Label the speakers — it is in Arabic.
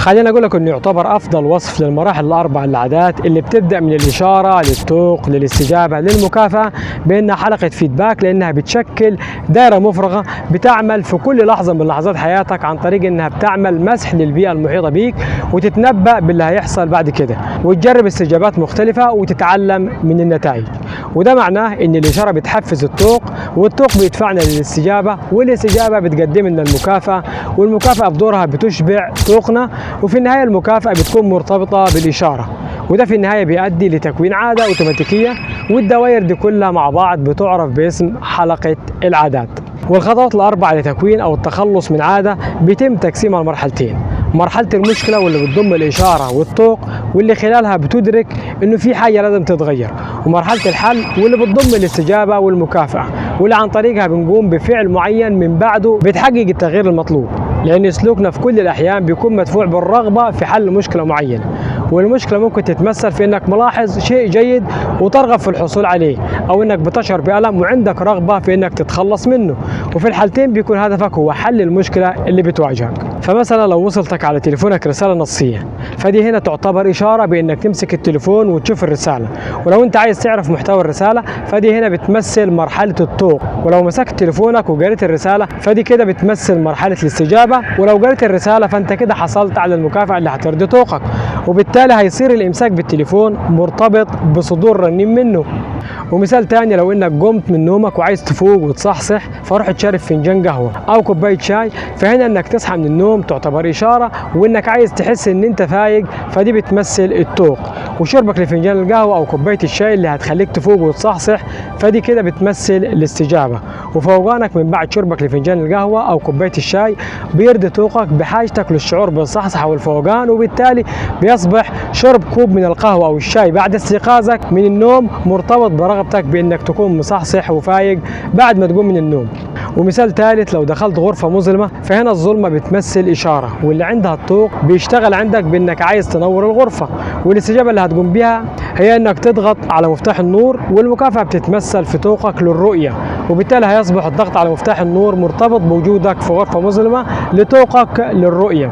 Speaker 1: خلينا اقول لك انه يعتبر افضل وصف للمراحل الاربع للعادات اللي بتبدا من الاشاره للطوق للاستجابه للمكافاه بانها حلقه فيدباك، لانها بتشكل دائره مفرغه بتعمل في كل لحظه من لحظات حياتك عن طريق انها بتعمل مسح للبيئه المحيطه بيك وتتنبأ باللي هيحصل بعد كده وتجرب استجابات مختلفه وتتعلم من النتائج. وده معناه ان الاشاره بتحفز الطوق والطوق بيدفعنا للاستجابه والاستجابه بتقدم لنا المكافاه والمكافاه بدورها بتشبع طوقنا، وفي النهايه المكافاه بتكون مرتبطه بالاشاره، وده في النهايه بيؤدي لتكوين عاده اوتوماتيكيه، والدوائر دي كلها مع بعض بتعرف باسم حلقه العادات. والخطوات الاربعه لتكوين او التخلص من عاده بيتم تقسيمها لمرحلتين: مرحله المشكله واللي بتضم الاشاره والطوق واللي خلالها بتدرك انه في حاجه لازم تتغير، ومرحله الحل واللي بتضم الاستجابه والمكافاه واللي عن طريقها بنقوم بفعل معين من بعده بتحقق التغيير المطلوب، لان سلوكنا في كل الاحيان بيكون مدفوع بالرغبه في حل مشكله معينه، والمشكله ممكن تتمثل في انك ملاحظ شيء جيد وترغب في الحصول عليه، او انك بتشعر بألم وعندك رغبه في انك تتخلص منه، وفي الحالتين بيكون هدفك هو حل المشكله اللي بتواجهك. فمثلا لو وصلتك على تليفونك رساله نصيه، فدي هنا تعتبر اشاره بانك تمسك التليفون وتشوف الرساله، ولو انت عايز تعرف محتوى الرساله فدي هنا بتمثل مرحله الطوق، ولو مسكت تليفونك وقريت الرساله فدي كده بتمثل مرحله الاستجابه، ولو قريت الرساله فانت كده حصلت على المكافاه اللي هترضي طوقك، وبالتالي هيصير الامساك بالتليفون مرتبط بصدور رنين منه. ومثال تاني، لو انك قمت من نومك وعايز تفوق وتصحصح فروح تشرب فنجان قهوه او كوبايه شاي، فهنا انك تصحى من النوم تعتبر اشاره، وانك عايز تحس ان انت فايق فدي بتمثل الطوق، وشربك لفنجان القهوه او كوبايه الشاي اللي هتخليك تفوق وتصحصح فدي كده بتمثل الاستجابه، وفوقانك من بعد شربك لفنجان القهوه او كوبايه الشاي بيرضي طوقك بحاجتك للشعور بالصحصحه والفوقان، وبالتالي بيصبح شرب كوب من القهوه او الشاي بعد استيقاظك من النوم مرتبط برغبتك بانك تكون مصحصح وفايق بعد ما تقوم من النوم. ومثال ثالث، لو دخلت غرفه مظلمه فهنا الظلمه بتمثل اشاره، واللي عندها الطوق بيشتغل عندك بانك عايز تنور الغرفه، والاستجابه اللي هتقوم بيها هي انك تضغط على مفتاح النور، والمكافاه بتتمثل في طوقك للرؤيه، وبالتالي هيصبح الضغط على مفتاح النور مرتبط بوجودك في غرفه مظلمه لطوقك للرؤيه.